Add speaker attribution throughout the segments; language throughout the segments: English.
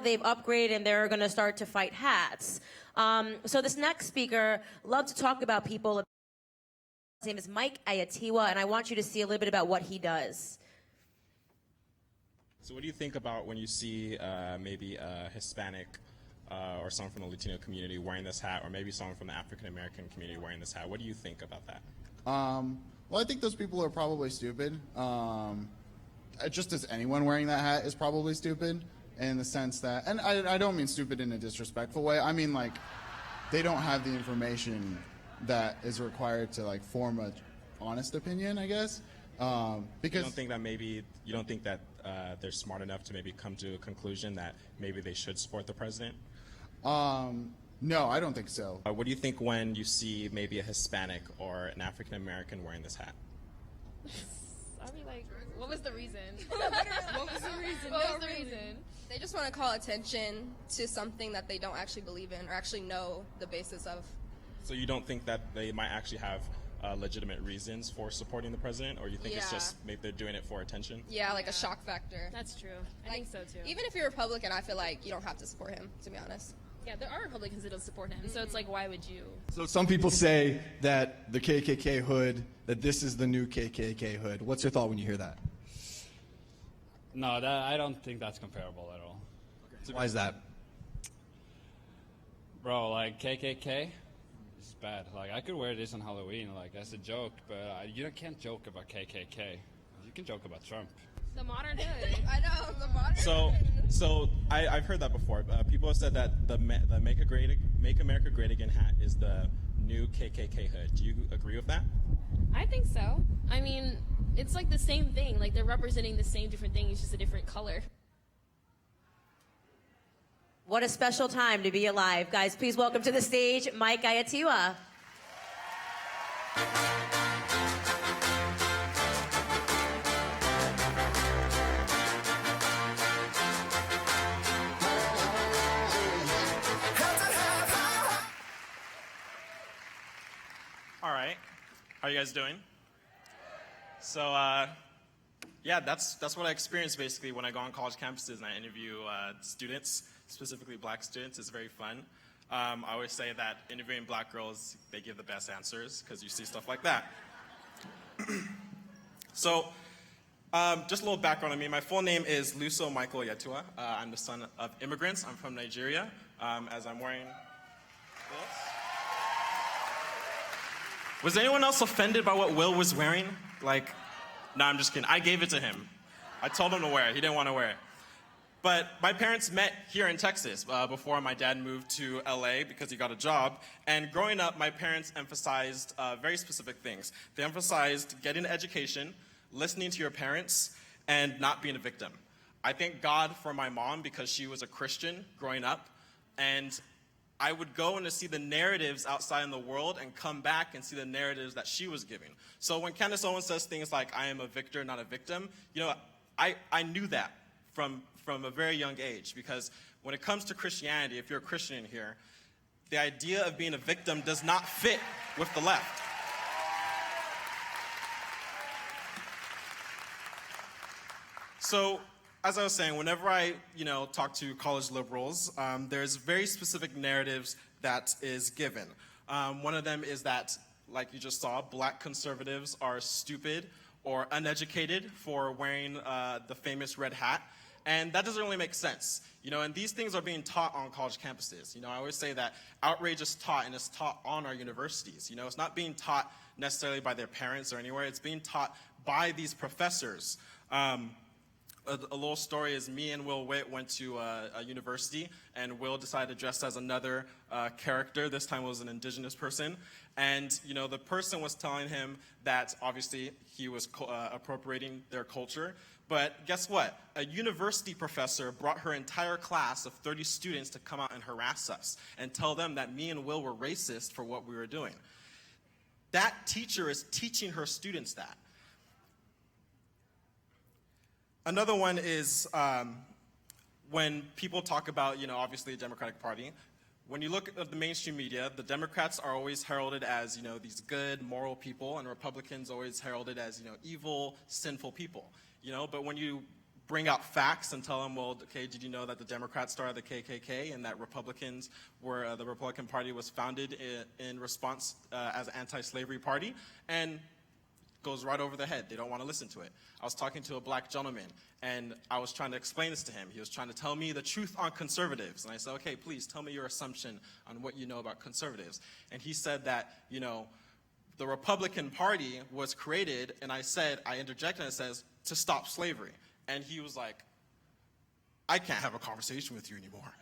Speaker 1: they've upgraded and they're going to start to fight hats. So this next speaker loves to talk about people. His name is Mike Ayatiwa, and I want you to see a little bit about what he does.
Speaker 2: So what do you think about when you see maybe a Hispanic or someone from the Latino community wearing this hat, or maybe someone from the African American community wearing this hat? What do you think about that?
Speaker 3: Well, I think those people are probably stupid. Just as anyone wearing that hat is probably stupid, in the sense that, and I don't mean stupid in a disrespectful way. I mean, like, they don't have the information that is required to, like, form a honest opinion, I guess. Because
Speaker 2: you don't think that they're smart enough to maybe come to a conclusion that maybe they should support the president?
Speaker 3: No, I don't think so.
Speaker 2: What do you think when you see maybe a Hispanic or an African American wearing this hat?
Speaker 4: I'll be like, what was the reason?
Speaker 5: What was the reason?
Speaker 4: What was the reason?
Speaker 5: They just want to call attention to something that they don't actually believe in or actually know the basis of.
Speaker 2: So you don't think that they might actually have legitimate reasons for supporting the president, or you think it's just maybe they're doing it for attention?
Speaker 5: Yeah, like a shock factor.
Speaker 4: That's true. I think so too.
Speaker 5: Even if you're Republican, I feel like you don't have to support him, to be honest.
Speaker 4: Yeah, there are Republicans that don't support him, so it's like, why would you?
Speaker 6: So some people say that the KKK hood, that this is the new KKK hood. What's your thought when you hear that?
Speaker 7: No, I don't think that's comparable at all.
Speaker 6: Okay. Why is that?
Speaker 7: Bro, like KKK is bad. Like I could wear this on Halloween, like as a joke, but you can't joke about KKK. You can joke about Trump.
Speaker 4: The modern hood.
Speaker 5: I know, the modern.
Speaker 2: So I've heard that before. People have said that the Make America Great Again hat is the new KKK hood. Do you agree with that?
Speaker 4: I think so. I mean, it's like the same thing. Like they're representing the same different thing. It's just a different color.
Speaker 1: What a special time to be alive. Guys, please welcome to the stage Mike Ayatiwa.
Speaker 8: All right, how are you guys doing? So, yeah, that's what I experience basically when I go on college campuses and I interview students, specifically black students. It's very fun. I always say that interviewing black girls, they give the best answers because you see stuff like that. So, just a little background on me. My full name is Luso Michael Yatua. I'm the son of immigrants. I'm from Nigeria, as I'm wearing this. Was anyone else offended by what Will was wearing? Like, no, I'm just kidding. I gave it to him. I told him to wear it. He didn't want to wear it. But my parents met here in Texas before my dad moved to LA because he got a job. And growing up, my parents emphasized very specific things. They emphasized getting an education, listening to your parents, and not being a victim. I thank God for my mom because she was a Christian growing up. And I would go and to see the narratives outside in the world and come back and see the narratives that she was giving. So when Candace Owens says things like, I am a victor, not a victim, you know, I knew that from a very young age, because when it comes to Christianity, if you're a Christian in here, the idea of being a victim does not fit with the left. So, as I was saying, whenever I, talk to college liberals, there's very specific narratives that is given. One of them is that, like you just saw, black conservatives are stupid or uneducated for wearing the famous red hat. And that doesn't really make sense. And these things are being taught on college campuses. I always say that outrage is taught, and it's taught on our universities. It's not being taught necessarily by their parents or anywhere. It's being taught by these professors. A little story is me and Will Witt went to a university, and Will decided to dress as another character. This time it was an indigenous person. And, the person was telling him that obviously he was appropriating their culture. But guess what? A university professor brought her entire class of 30 students to come out and harass us and tell them that me and Will were racist for what we were doing. That teacher is teaching her students that. Another one is when people talk about, obviously the Democratic Party. When you look at the mainstream media, the Democrats are always heralded as, these good, moral people, and Republicans always heralded as, evil, sinful people. But when you bring out facts and tell them, well, okay, did you know that the Democrats started the KKK and that Republicans were, the Republican Party was founded in response as an anti-slavery party? And goes right over their head. They don't want to listen to it. I was talking to a black gentleman, and I was trying to explain this to him. He was trying to tell me the truth on conservatives. And I said, okay, please tell me your assumption on what you know about conservatives. And he said that, you know, the Republican Party was created, and I interjected and it says, to stop slavery. And he was like, I can't have a conversation with you anymore.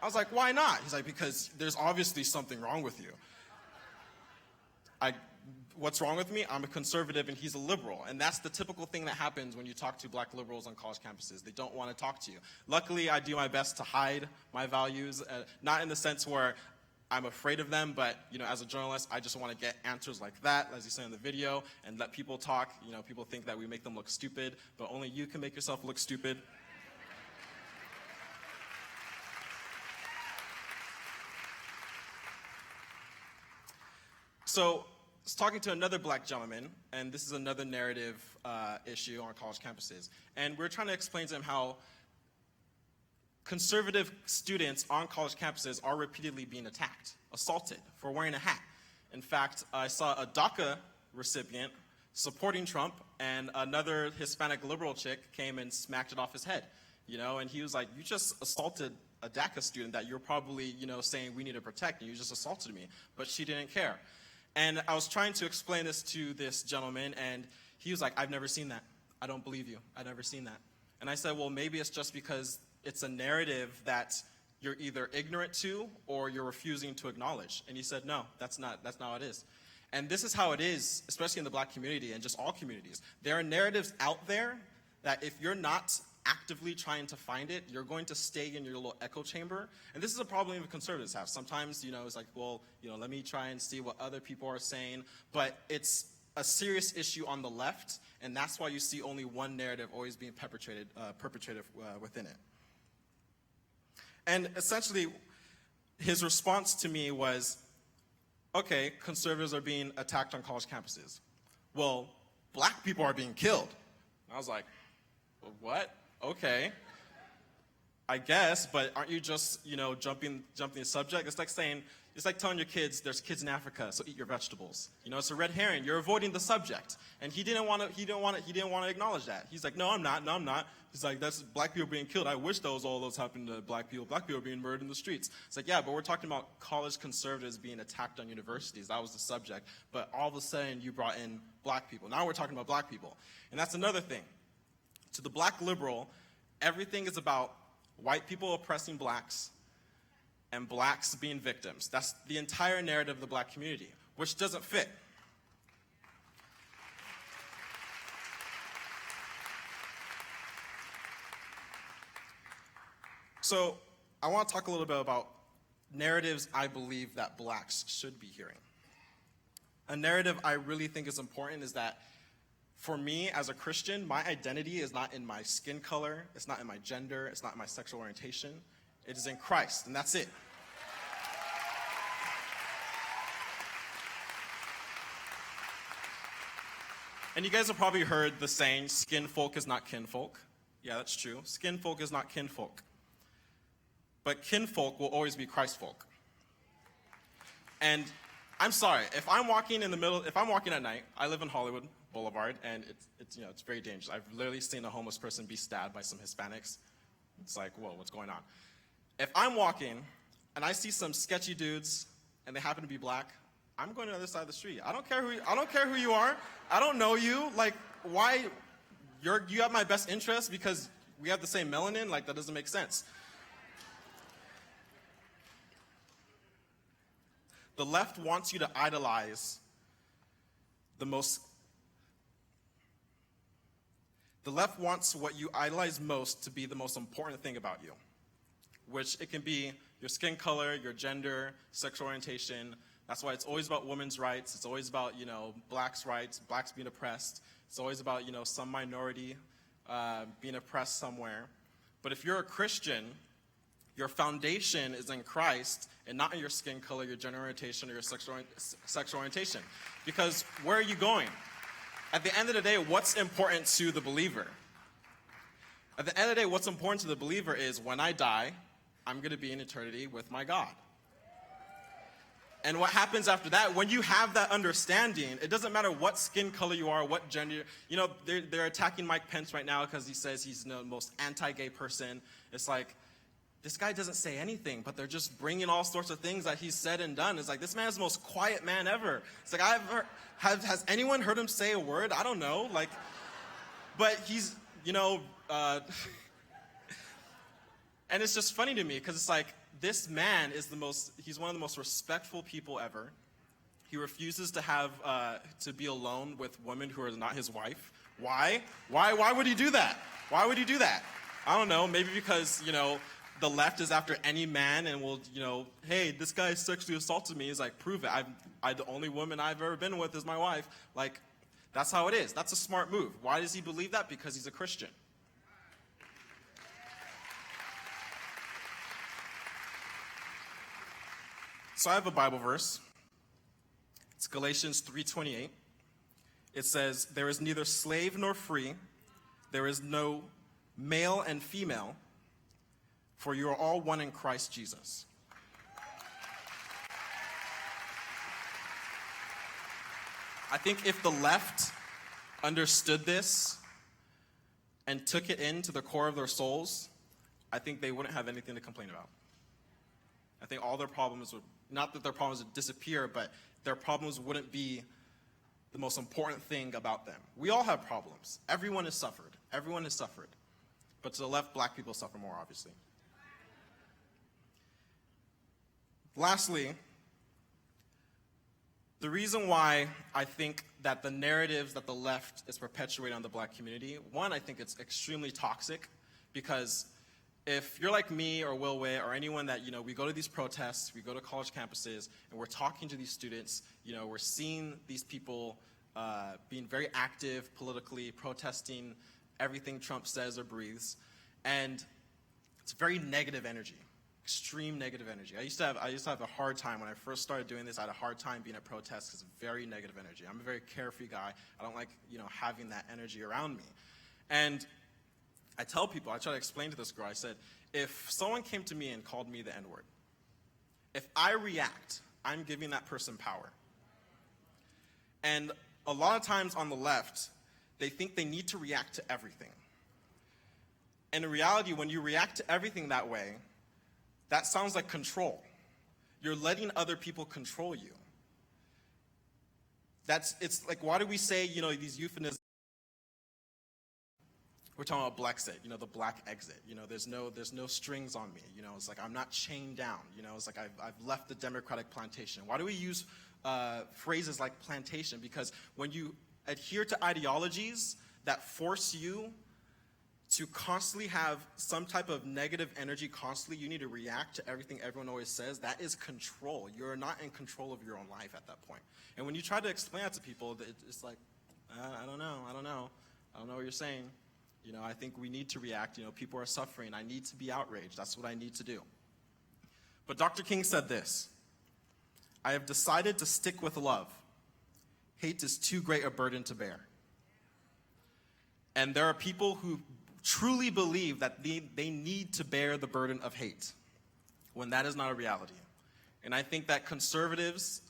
Speaker 8: I was like, why not? He's like, because there's obviously something wrong with you. What's wrong with me? I'm a conservative and he's a liberal. And that's the typical thing that happens when you talk to black liberals on college campuses. They don't want to talk to you. Luckily, I do my best to hide my values, not in the sense where I'm afraid of them, but, you know, as a journalist, I just want to get answers like that, as you said in the video, and let people talk. You know, people think that we make them look stupid, but only you can make yourself look stupid. So, I was talking to another black gentleman, and this is another narrative issue on college campuses. And we're trying to explain to him how conservative students on college campuses are repeatedly being attacked, assaulted for wearing a hat. In fact, I saw a DACA recipient supporting Trump, and another Hispanic liberal chick came and smacked it off his head. You know, and he was like, you just assaulted a DACA student that you're probably, you know, saying we need to protect, and you just assaulted me. But she didn't care. And I was trying to explain this to this gentleman, and he was like, I've never seen that. I don't believe you. I've never seen that. And I said, well, maybe it's just because it's a narrative that you're either ignorant to or you're refusing to acknowledge. And he said, no, that's not how it is. And this is how it is, especially in the black community and just all communities. There are narratives out there that if you're not actively trying to find it, you're going to stay in your little echo chamber. And this is a problem that conservatives have. Sometimes, you know, it's like, well, you know, let me try and see what other people are saying. But it's a serious issue on the left, and that's why you see only one narrative always being perpetrated within it. And essentially, his response to me was, okay, conservatives are being attacked on college campuses. Well, black people are being killed. And I was like, well, what? Okay, I guess, but aren't you just, you know, jumping the subject? It's like saying, it's like telling your kids there's kids in Africa, so eat your vegetables. You know, it's a red herring. You're avoiding the subject, and he didn't want to acknowledge that. He's like, no, I'm not. He's like, that's black people being killed. I wish all those happened to black people. Black people are being murdered in the streets. It's like, yeah, but we're talking about college conservatives being attacked on universities. That was the subject. But all of a sudden, you brought in black people. Now we're talking about black people, and that's another thing. To the black liberal, everything is about white people oppressing blacks and blacks being victims. That's the entire narrative of the black community, which doesn't fit. So I want to talk a little bit about narratives I believe that blacks should be hearing. A narrative I really think is important is that for me, as a Christian, my identity is not in my skin color, it's not in my gender, it's not in my sexual orientation. It is in Christ, and that's it. And you guys have probably heard the saying, skin folk is not kinfolk. Yeah, that's true. Skin folk is not kinfolk. But kinfolk will always be Christ folk. And I'm sorry, if I'm walking at night, I live in Hollywood Boulevard, and it's very dangerous. I've literally seen a homeless person be stabbed by some Hispanics. It's like, whoa, what's going on? If I'm walking and I see some sketchy dudes and they happen to be black, I'm going to the other side of the street. I don't care who you are. I don't know you. Like, why? You have my best interest because we have the same melanin? Like, that doesn't make sense. The left wants you to idolize the left wants what you idolize most to be the most important thing about you, which it can be your skin color, your gender, sexual orientation. That's why it's always about women's rights. It's always about, blacks' rights, blacks being oppressed. It's always about, some minority being oppressed somewhere. But if you're a Christian, your foundation is in Christ and not in your skin color, your gender orientation, or your sexual orientation. Because where are you going? At the end of the day, what's important to the believer? At the end of the day, what's important to the believer is when I die, I'm going to be in eternity with my God. And what happens after that, when you have that understanding, it doesn't matter what skin color you are, what gender. You know, they're attacking Mike Pence right now because he says he's the most anti-gay person. It's like, this guy doesn't say anything, but they're just bringing all sorts of things that he's said and done. It's like, this man is the most quiet man ever. It's like, has anyone heard him say a word? I don't know. Like, but he's, you know, and it's just funny to me because it's like, this man is he's one of the most respectful people ever. He refuses to have, to be alone with women who are not his wife. Why? Why would he do that? Why would he do that? I don't know, maybe because, you know, the left is after any man and will, you know, hey, this guy sexually assaulted me. He's like, prove it. The only woman I've ever been with is my wife. Like, that's how it is. That's a smart move. Why does he believe that? Because he's a Christian. So I have a Bible verse. It's Galatians 3:28. It says, there is neither slave nor free. There is no male and female, for you are all one in Christ Jesus. I think if the left understood this and took it into the core of their souls, I think they wouldn't have anything to complain about. I think all their problems would, not that their problems would disappear, but their problems wouldn't be the most important thing about them. We all have problems. Everyone has suffered. Everyone has suffered. But to the left, black people suffer more, obviously. Lastly, the reason why I think that the narratives that the left is perpetuating on the black community, one, I think it's extremely toxic, because if you're like me or Will Witt or anyone that, you know, we go to these protests, we go to college campuses, and we're talking to these students, you know, we're seeing these people being very active politically, protesting everything Trump says or breathes, and it's very negative energy. Extreme negative energy. I used to have a hard time when I first started doing this. I had a hard time being at protests because of very negative energy. I'm a very carefree guy. I don't like, you know, having that energy around me. And I tell people, I try to explain to this girl, I said, if someone came to me and called me the N-word, if I react, I'm giving that person power. And a lot of times on the left, they think they need to react to everything. And in reality, when you react to everything that way, that sounds like control. You're letting other people control you. It's like, why do we say, you know, these euphemisms? We're talking about Blexit, you know, the black exit. You know, there's no strings on me. You know, it's like I'm not chained down. You know, it's like I've left the Democratic plantation. Why do we use phrases like plantation? Because when you adhere to ideologies that force you to constantly have some type of negative energy constantly, you need to react to everything everyone always says. That is control. You're not in control of your own life at that point. And when you try to explain that to people, it's like, I don't know what you're saying. You know, I think we need to react. You know, people are suffering. I need to be outraged. That's what I need to do. But Dr. King said this: I have decided to stick with love. Hate is too great a burden to bear. And there are people who truly believe that they need to bear the burden of hate, when that is not a reality. And I think that conservatives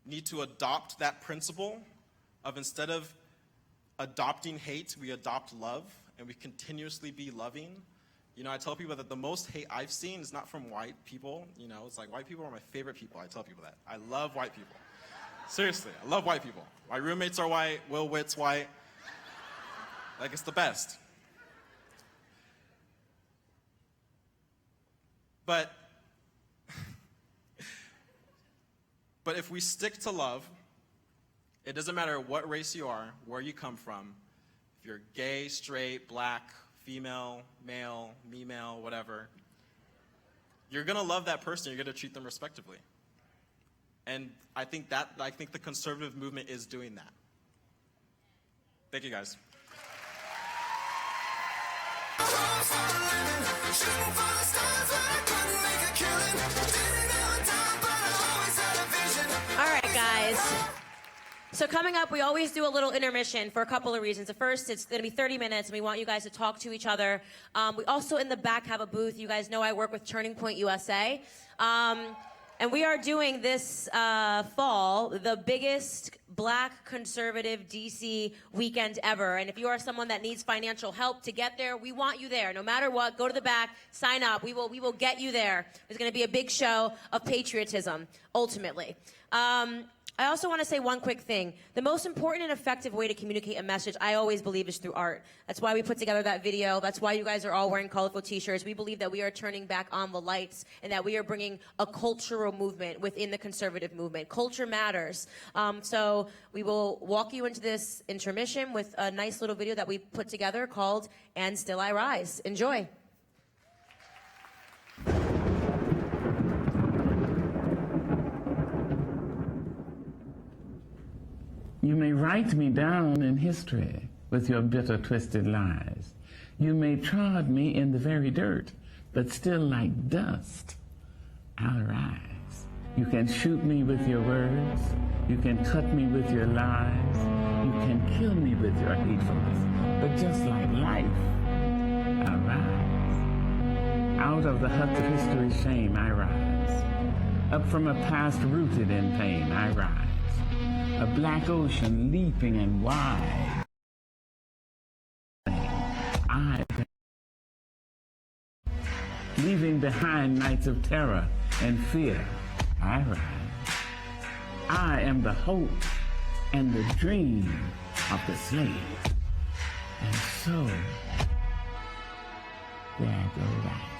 Speaker 8: need to adopt that principle of, instead of adopting hate, we adopt love, and we continuously be loving. You know, I tell people that the most hate I've seen is not from white people. You know, it's like, white people are my favorite people. I tell people that. I love white people. Seriously, I love white people. My roommates are white. Will Witt's white. Like, it's the best. But if we stick to love, it doesn't matter what race you are, where you come from, if you're gay, straight, black, female, male, me-male, whatever, you're gonna love that person, you're gonna treat them respectively. And I think the conservative movement is doing that. Thank you, guys.
Speaker 1: All right, guys. So coming up, we always do a little intermission for a couple of reasons. The first, it's going to be 30 minutes, and we want you guys to talk to each other. We also, in the back, have a booth. You guys know I work with Turning Point USA. And we are doing this fall the biggest Black conservative DC weekend ever. And if you are someone that needs financial help to get there, we want you there. No matter what, go to the back, sign up. We will get you there. There's going to be a big show of patriotism, ultimately. I also want to say one quick thing. The most important and effective way to communicate a message, I always believe, is through art. That's why we put together that video. That's why you guys are all wearing colorful t-shirts. We believe that we are turning back on the lights and that we are bringing a cultural movement within the conservative movement. Culture matters. So we will walk you into this intermission with a nice little video that we put together called And Still I Rise. Enjoy.
Speaker 9: You may write me down in history with your bitter, twisted lies. You may trod me in the very dirt, but still like dust, I'll rise. You can shoot me with your words. You can cut me with your lies. You can kill me with your hatefulness, but just like life, I'll rise. Out of the huts of history's shame, I rise. Up from a past rooted in pain, I rise. A black ocean leaping and wide. Leaving behind nights of terror and fear, I rise. I am the hope and the dream of the slave. And so, there I go right.